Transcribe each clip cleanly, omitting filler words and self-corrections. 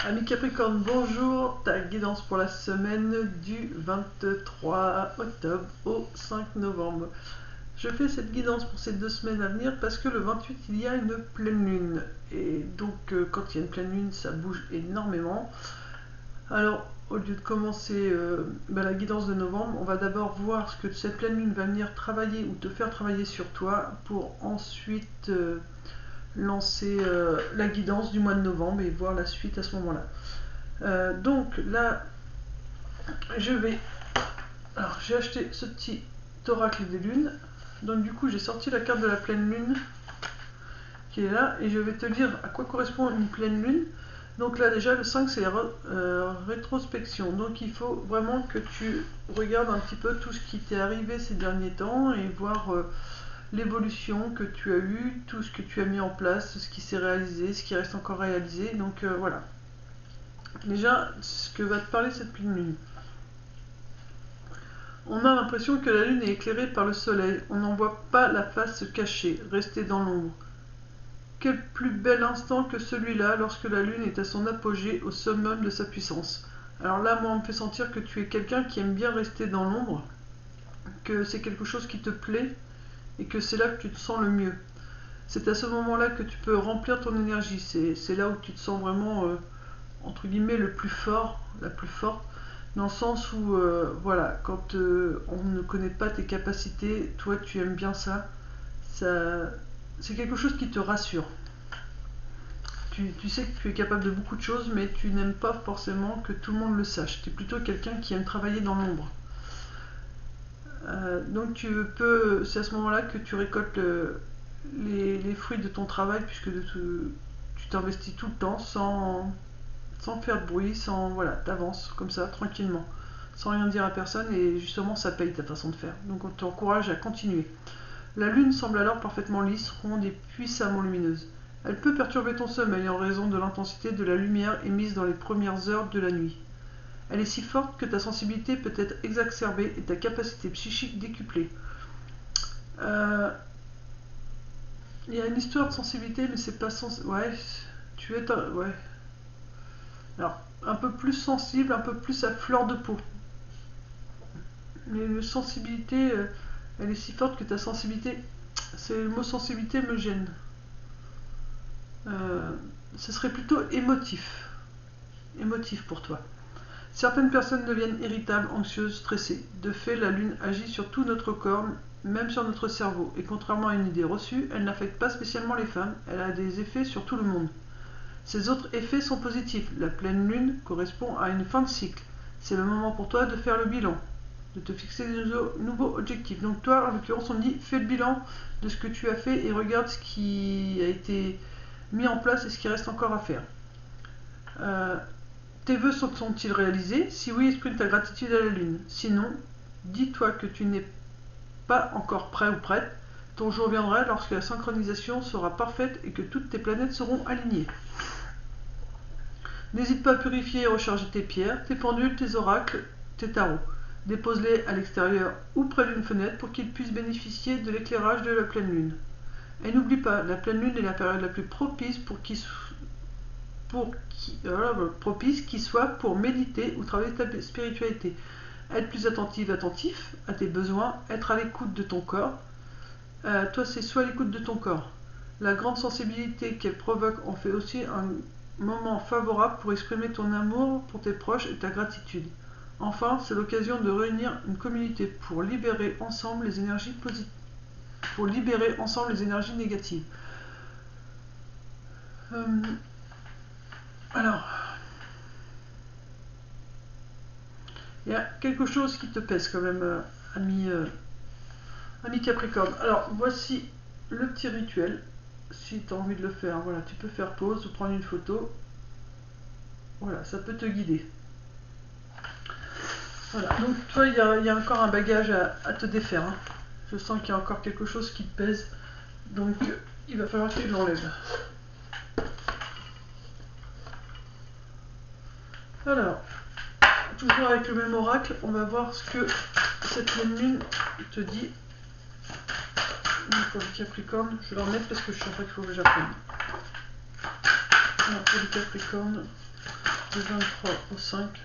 Ami Capricorne, bonjour, ta guidance pour la semaine du 23 octobre au 5 novembre. Je fais cette guidance pour ces 2 semaines à venir parce que le 28 il y a une pleine lune. Et donc quand il y a une pleine lune ça bouge énormément. Alors au lieu de commencer la guidance de novembre, on va d'abord voir ce que cette pleine lune va venir travailler ou te faire travailler sur toi pour ensuite lancer la guidance du mois de novembre et voir la suite à ce moment-là. Donc là, alors j'ai acheté ce petit oracle des lunes. Donc du coup, j'ai sorti la carte de la pleine lune qui est là et je vais te dire à quoi correspond une pleine lune. Donc là déjà le 5 c'est rétrospection, donc il faut vraiment que tu regardes un petit peu tout ce qui t'est arrivé ces derniers temps et voir l'évolution que tu as eue, tout ce que tu as mis en place, ce qui s'est réalisé, ce qui reste encore réalisé. Donc voilà. Déjà, ce que va te parler cette pleine lune. On a l'impression que la lune est éclairée par le soleil. On n'en voit pas la face se cacher, rester dans l'ombre. Quel plus bel instant que celui-là lorsque la lune est à son apogée, au summum de sa puissance. Alors là, moi, on me fait sentir que tu es quelqu'un qui aime bien rester dans l'ombre, que c'est quelque chose qui te plaît et que c'est là que tu te sens le mieux. C'est à ce moment-là que tu peux remplir ton énergie. C'est là où tu te sens vraiment, entre guillemets, le plus fort, la plus forte, dans le sens où, voilà, quand on ne connaît pas tes capacités, toi, tu aimes bien ça. C'est quelque chose qui te rassure. Tu sais que tu es capable de beaucoup de choses, mais tu n'aimes pas forcément que tout le monde le sache. Tu es plutôt quelqu'un qui aime travailler dans l'ombre. Donc c'est à ce moment-là que tu récoltes les fruits de ton travail, puisque tu t'investis tout le temps sans faire de bruit, voilà, t'avances comme ça, tranquillement, sans rien dire à personne, et justement ça paye ta façon de faire. Donc on t'encourage à continuer. La lune semble alors parfaitement lisse, ronde et puissamment lumineuse. Elle peut perturber ton sommeil en raison de l'intensité de la lumière émise dans les premières heures de la nuit. Elle est si forte que ta sensibilité peut être exacerbée et ta capacité psychique décuplée. Il y a une histoire de sensibilité, mais c'est pas ouais, tu es ouais. Alors, un peu plus sensible, un peu plus à fleur de peau. Mais la sensibilité, elle est si forte que ta sensibilité, le mot sensibilité me gêne. Ce serait plutôt émotif pour toi. Certaines personnes deviennent irritables, anxieuses, stressées. De fait, la lune agit sur tout notre corps, même sur notre cerveau. Et contrairement à une idée reçue, elle n'affecte pas spécialement les femmes, elle a des effets sur tout le monde. Ces autres effets sont positifs. La pleine lune correspond à une fin de cycle. C'est le moment pour toi de faire le bilan, de te fixer des nouveaux objectifs. Donc toi, en l'occurrence, on dit fais le bilan de ce que tu as fait et regarde ce qui a été mis en place et ce qui reste encore à faire. Tes vœux sont-ils réalisés? Si oui, exprime ta gratitude à la lune. Sinon, dis-toi que tu n'es pas encore prêt ou prête. Ton jour viendra lorsque la synchronisation sera parfaite et que toutes tes planètes seront alignées. N'hésite pas à purifier et recharger tes pierres, tes pendules, tes oracles, tes tarots. Dépose-les à l'extérieur ou près d'une fenêtre pour qu'ils puissent bénéficier de l'éclairage de la pleine lune. Et n'oublie pas, la pleine lune est la période la plus propice qui soit pour méditer ou travailler ta spiritualité. Être plus attentif à tes besoins, être à l'écoute de ton corps. Toi, c'est soit l'écoute de ton corps. La grande sensibilité qu'elle provoque en fait aussi un moment favorable pour exprimer ton amour pour tes proches et ta gratitude. Enfin, c'est l'occasion de réunir une communauté pour libérer ensemble les énergies positives, pour libérer ensemble les énergies négatives. Alors, il y a quelque chose qui te pèse quand même, ami Capricorne. Alors, voici le petit rituel. Si tu as envie de le faire, voilà, tu peux faire pause ou prendre une photo. Voilà, ça peut te guider. Voilà, donc toi, il y a encore un bagage à te défaire. Hein. Je sens qu'il y a encore quelque chose qui te pèse. Donc, il va falloir que tu l'enlèves. Alors, toujours avec le même oracle, on va voir ce que cette pleine lune te dit. Pour le Capricorne, je vais l'en mettre parce que je sens pas qu'il faut que j'apprenne. Alors, pour le Capricorne, du 23 au 5.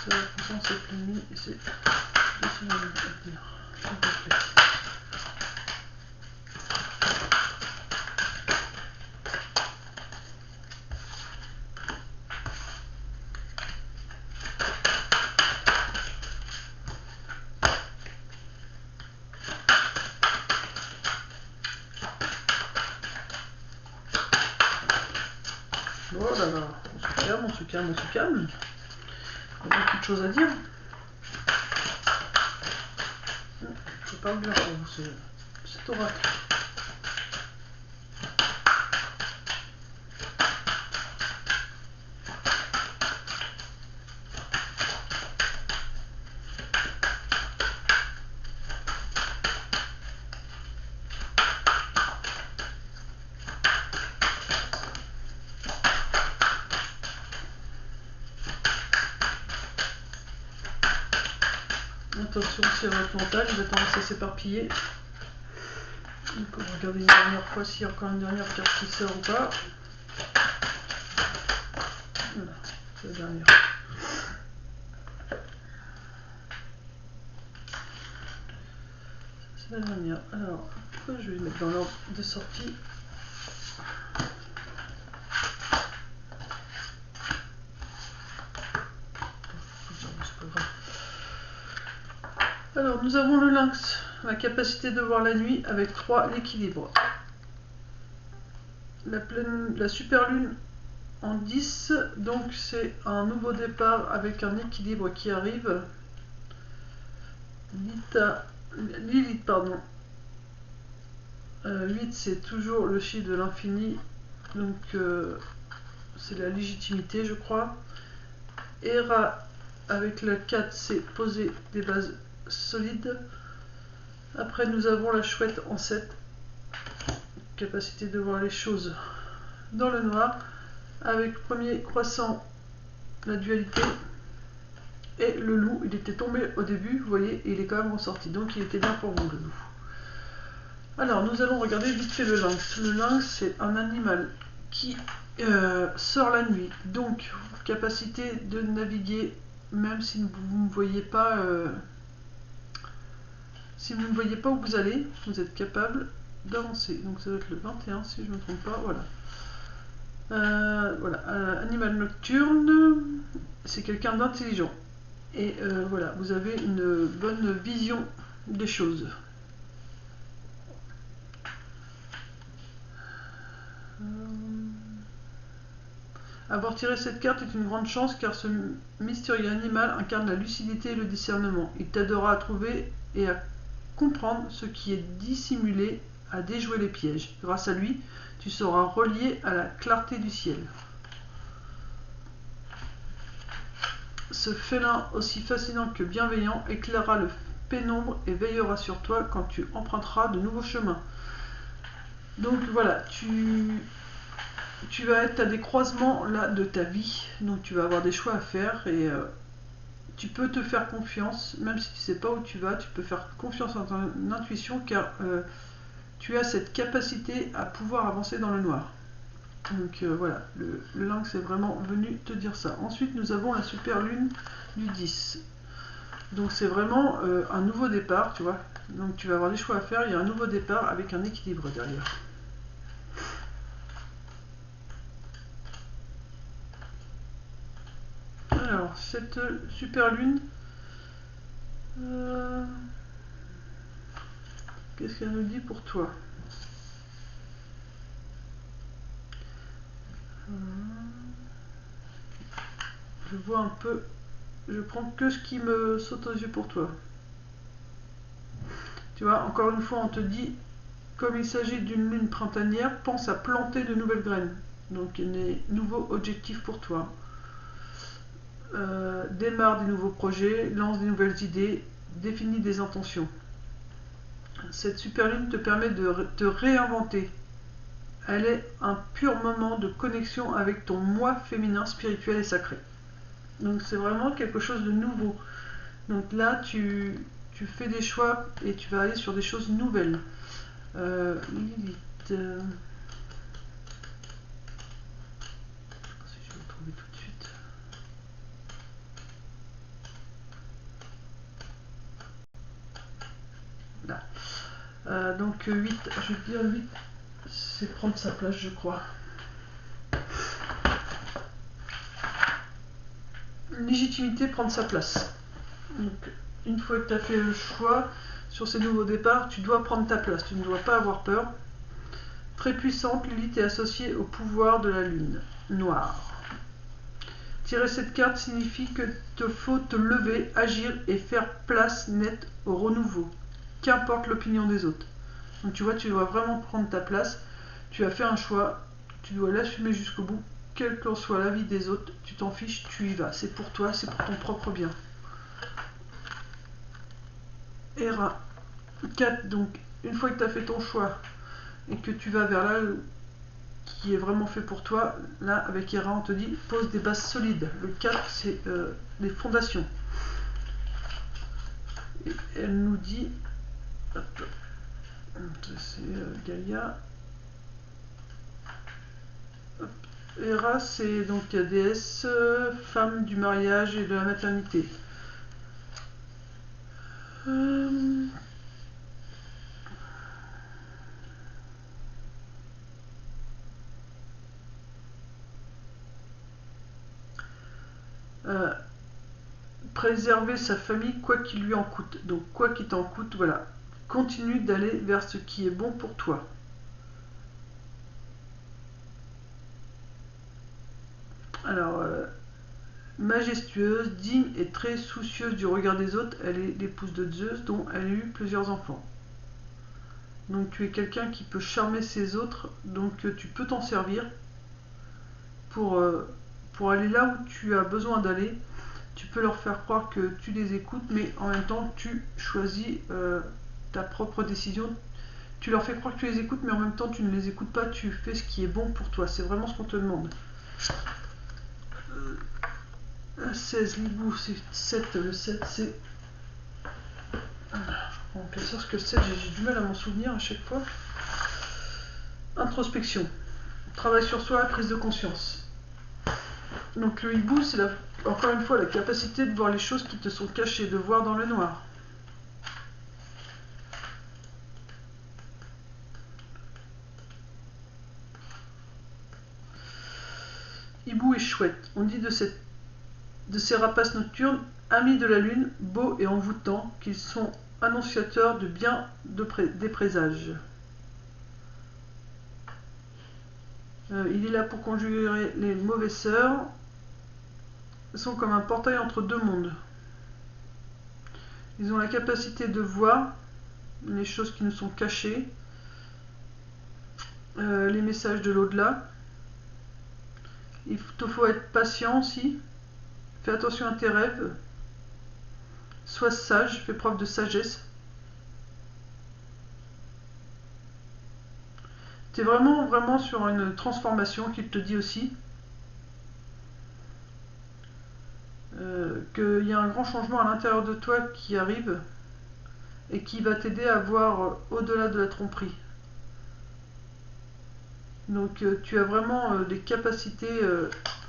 C'est la puissance c'est plus nuit et c'est 2 semaines à dire. Oh là là, on se calme. Il y a beaucoup de choses à dire. Je parle bien pour vous, c'est oracle. Attention, c'est votre mental, il va tendance à s'éparpiller. Donc on va regarder une dernière fois s'il y a encore une dernière carte qui sort ou pas. Voilà, c'est la dernière. C'est la dernière. Alors, je vais mettre dans l'ordre de sortie. Alors, nous avons le lynx, la capacité de voir la nuit avec 3, l'équilibre. La super lune en 10, donc c'est un nouveau départ avec un équilibre qui arrive. Lilith, pardon. 8, c'est toujours le chiffre de l'infini, donc c'est la légitimité, je crois. Hera, avec la 4, c'est poser des bases solides. Après, nous avons la chouette en 7, capacité de voir les choses dans le noir. Avec premier croissant, la dualité. Et le loup, il était tombé au début, vous voyez, et il est quand même ressorti. Donc il était bien pour vous, le loup. Alors, nous allons regarder vite fait le lynx. Le lynx, c'est un animal qui sort la nuit. Donc, capacité de naviguer, même si vous ne voyez pas... si vous ne voyez pas où vous allez, vous êtes capable d'avancer. Donc ça doit être le 21 si je ne me trompe pas. Voilà. Animal nocturne, c'est quelqu'un d'intelligent. Et voilà, vous avez une bonne vision des choses. Avoir tiré cette carte est une grande chance car ce mystérieux animal incarne la lucidité et le discernement. Il t'aidera à trouver et à comprendre ce qui est dissimulé, à déjouer les pièges. Grâce à lui, tu seras relié à la clarté du ciel. Ce félin, aussi fascinant que bienveillant, éclairera le pénombre et veillera sur toi quand tu emprunteras de nouveaux chemins. Donc voilà, tu vas être à des croisements là de ta vie, donc tu vas avoir des choix à faire et tu peux te faire confiance, même si tu ne sais pas où tu vas, tu peux faire confiance en ton intuition car tu as cette capacité à pouvoir avancer dans le noir. Donc voilà, le lynx est vraiment venu te dire ça. Ensuite, nous avons la super lune du 10. Donc c'est vraiment un nouveau départ, tu vois. Donc tu vas avoir des choix à faire, il y a un nouveau départ avec un équilibre derrière. Alors, cette super lune, qu'est-ce qu'elle nous dit pour toi? Je vois un peu, je prends que ce qui me saute aux yeux pour toi. Tu vois, encore une fois, on te dit, comme il s'agit d'une lune printanière, pense à planter de nouvelles graines. Donc, des nouveaux objectifs pour toi. Démarre des nouveaux projets, lance des nouvelles idées, définis des intentions. Cette super lune te permet de te réinventer. Elle est un pur moment de connexion avec ton moi féminin, spirituel et sacré. Donc c'est vraiment quelque chose de nouveau. Donc là, tu fais des choix et tu vas aller sur des choses nouvelles. Lilith. Si je vais le trouver tout de suite. Donc 8, je vais dire 8, c'est prendre sa place, je crois. Légitimité, prendre sa place. Donc, une fois que tu as fait le choix sur ces nouveaux départs, tu dois prendre ta place, tu ne dois pas avoir peur. Très puissante, Lilith est associée au pouvoir de la lune noire. Tirer cette carte signifie que te faut te lever, agir et faire place nette au renouveau, qu'importe l'opinion des autres. Donc tu vois, tu dois vraiment prendre ta place, tu as fait un choix, tu dois l'assumer jusqu'au bout, quel qu'en soit l'avis des autres, tu t'en fiches, tu y vas, c'est pour toi, c'est pour ton propre bien. Hera 4, donc une fois que tu as fait ton choix et que tu vas vers là qui est vraiment fait pour toi, là avec Hera on te dit pose des bases solides. Le 4 c'est les fondations. Et elle nous dit, c'est Gaïa. Hera c'est donc déesse, femme du mariage et de la maternité. Préserver sa famille quoi qu'il lui en coûte. Donc quoi qu'il t'en coûte, voilà. Continue d'aller vers ce qui est bon pour toi. Alors, majestueuse, digne et très soucieuse du regard des autres, elle est l'épouse de Zeus dont elle a eu plusieurs enfants. Donc tu es quelqu'un qui peut charmer ses autres, donc tu peux t'en servir pour aller là où tu as besoin d'aller. Tu peux leur faire croire que tu les écoutes, mais en même temps tu choisis ta propre décision. Tu leur fais croire que tu les écoutes, mais en même temps tu ne les écoutes pas, tu fais ce qui est bon pour toi. C'est vraiment ce qu'on te demande. 16, l'hibou, c'est 7. Le 7, c'est... Je prends en classeur, parce que le 7, j'ai du mal à m'en souvenir à chaque fois. Introspection. Travail sur soi, prise de conscience. Donc le hibou, c'est encore une fois la capacité de voir les choses qui te sont cachées, de voir dans le noir. Hibou est chouette. On dit de ces rapaces nocturnes, amis de la lune, beaux et envoûtants, qu'ils sont annonciateurs de bien des présages. Il est là pour conjurer les mauvais sœurs. Ils sont comme un portail entre deux mondes. Ils ont la capacité de voir les choses qui nous sont cachées, les messages de l'au-delà. Il te faut être patient aussi. Fais attention à tes rêves. Sois sage, fais preuve de sagesse. Tu es vraiment sur une transformation qu'il te dit aussi. Qu'il y a un grand changement à l'intérieur de toi qui arrive et qui va t'aider à voir au-delà de la tromperie. Donc tu as vraiment des capacités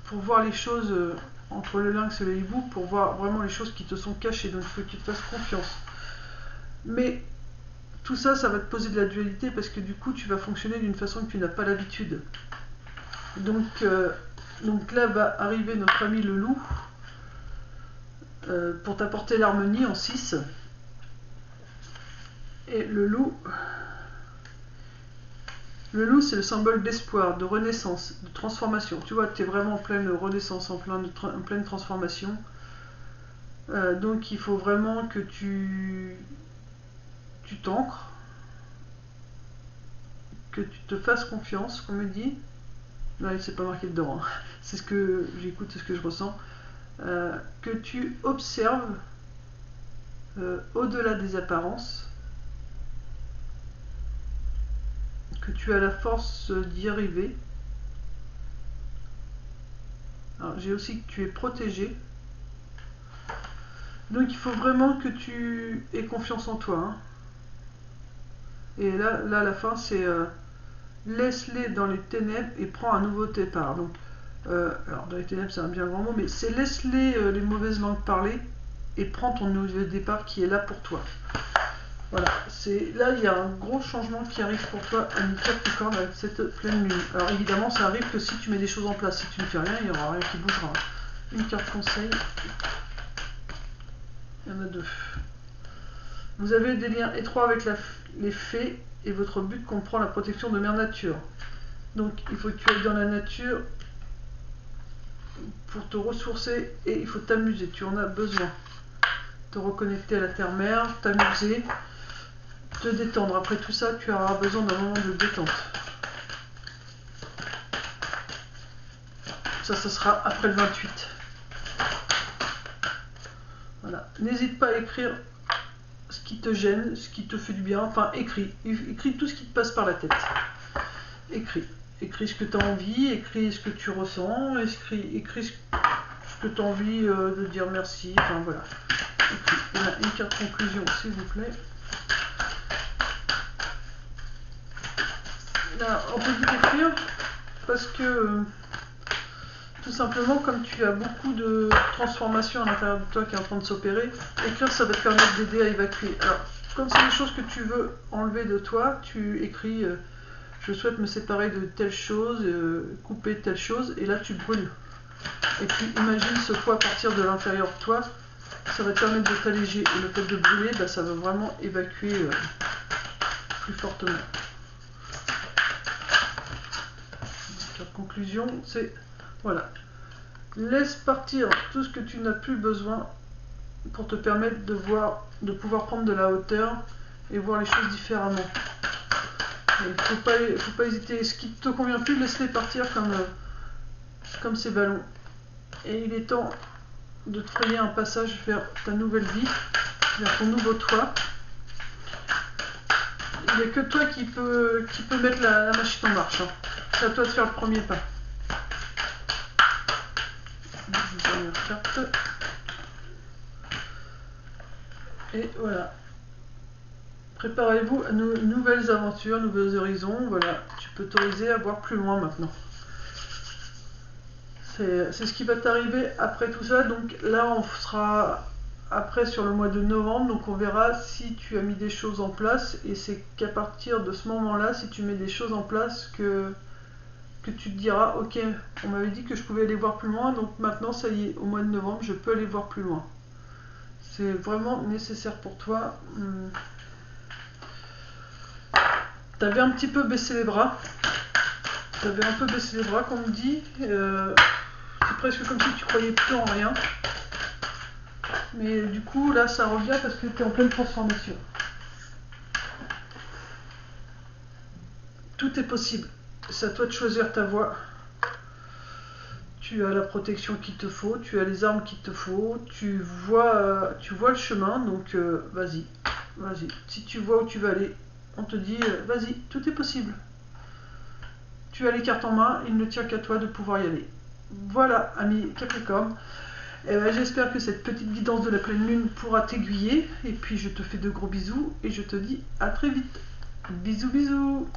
pour voir les choses entre le lynx et le hibou, pour voir vraiment les choses qui te sont cachées, donc il faut que tu te fasses confiance. Mais tout ça, ça va te poser de la dualité parce que du coup tu vas fonctionner d'une façon que tu n'as pas l'habitude. Donc là va arriver notre ami le loup pour t'apporter l'harmonie en 6. Et le loup, c'est le symbole d'espoir, de renaissance, de transformation. Tu vois, tu es vraiment en pleine renaissance, en pleine transformation. Donc il faut vraiment que tu t'ancres, que tu te fasses confiance, comme me dit. Là, c'est pas marqué dedans. Hein. C'est ce que j'écoute, c'est ce que je ressens. Que tu observes au-delà des apparences, que tu as la force d'y arriver. Alors, j'ai aussi que tu es protégé. Donc il faut vraiment que tu aies confiance en toi. Hein. Et là, la fin, c'est laisse-les dans les ténèbres et prends un nouveau départ. Donc, alors dans les ténèbres, c'est un bien grand mot, mais c'est laisse-les les mauvaises langues parler et prends ton nouveau départ qui est là pour toi. Voilà, là il y a un gros changement qui arrive pour toi, ami Capricorne, avec cette pleine lune. Alors évidemment, ça arrive que si tu mets des choses en place. Si tu ne fais rien, il n'y aura rien qui bougera. Une carte conseil. Il y en a deux. Vous avez des liens étroits avec les fées et votre but comprend la protection de Mère Nature. Donc il faut que tu ailles dans la nature pour te ressourcer et il faut t'amuser. Tu en as besoin. Te reconnecter à la terre-mère, t'amuser, te détendre. Après tout ça, tu auras besoin d'un moment de détente. Ça sera après le 28. Voilà. N'hésite pas à écrire ce qui te gêne, ce qui te fait du bien. Enfin, écris. Écris tout ce qui te passe par la tête. Écris. Écris ce que tu as envie, écris ce que tu ressens, écris ce que tu as envie de dire merci. Enfin, voilà. Écris. Il y a une carte conclusion, s'il vous plaît. Là, on peut vite écrire parce que tout simplement, comme tu as beaucoup de transformations à l'intérieur de toi qui est en train de s'opérer, écrire ça va te permettre d'aider à évacuer. Alors, comme c'est des choses que tu veux enlever de toi, tu écris je souhaite me séparer de telle chose, couper telle chose, et là tu brûles. Et puis imagine ce poids partir de l'intérieur de toi, ça va te permettre de t'alléger. Et le fait de brûler, bah, ça va vraiment évacuer plus fortement. La conclusion, c'est voilà. Laisse partir tout ce que tu n'as plus besoin pour te permettre de pouvoir prendre de la hauteur et voir les choses différemment. Il ne faut pas hésiter. Ce qui ne te convient plus, laisse-les partir comme ces ballons. Et il est temps de te frayer un passage vers ta nouvelle vie, vers ton nouveau toi. Il n'y a que toi qui peut mettre la machine en marche. Hein. C'est à toi de faire le premier pas. Dernière carte. Et voilà. Préparez-vous à nos nouvelles aventures, nouveaux horizons. Voilà, tu peux t'autoriser à voir plus loin maintenant. C'est ce qui va t'arriver après tout ça. Donc là, on sera après sur le mois de novembre. Donc on verra si tu as mis des choses en place. Et c'est qu'à partir de ce moment-là, si tu mets des choses en place, que tu te diras, ok, on m'avait dit que je pouvais aller voir plus loin. Donc maintenant, ça y est, au mois de novembre, je peux aller voir plus loin. C'est vraiment nécessaire pour toi. T'avais un petit peu baissé les bras. T'avais un peu baissé les bras, comme on dit. C'est presque comme si tu croyais plus en rien. Mais du coup, là, ça revient parce que tu es en pleine transformation. Tout est possible. C'est à toi de choisir ta voie. Tu as la protection qu'il te faut, tu as les armes qu'il te faut, tu vois le chemin, donc vas-y. Si tu vois où tu vas aller, on te dit vas-y, tout est possible. Tu as les cartes en main, il ne tient qu'à toi de pouvoir y aller. Voilà, ami Capricorne. Et ben, j'espère que cette petite guidance de la pleine lune pourra t'aiguiller. Et puis je te fais de gros bisous et je te dis à très vite. Bisous bisous.